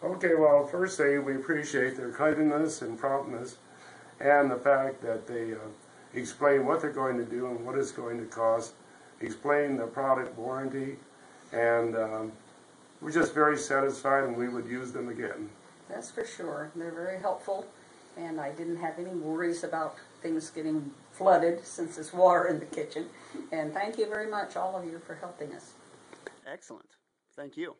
Okay, well, firstly, we appreciate their kindness and promptness and the fact that they explain what they're going to do and what it's going to cost, explain the product warranty, and we're just very satisfied and we would use them again. That's for sure. They're very helpful, and I didn't have any worries about things getting flooded since there's water in the kitchen. And thank you very much, all of you, for helping us. Excellent. Thank you.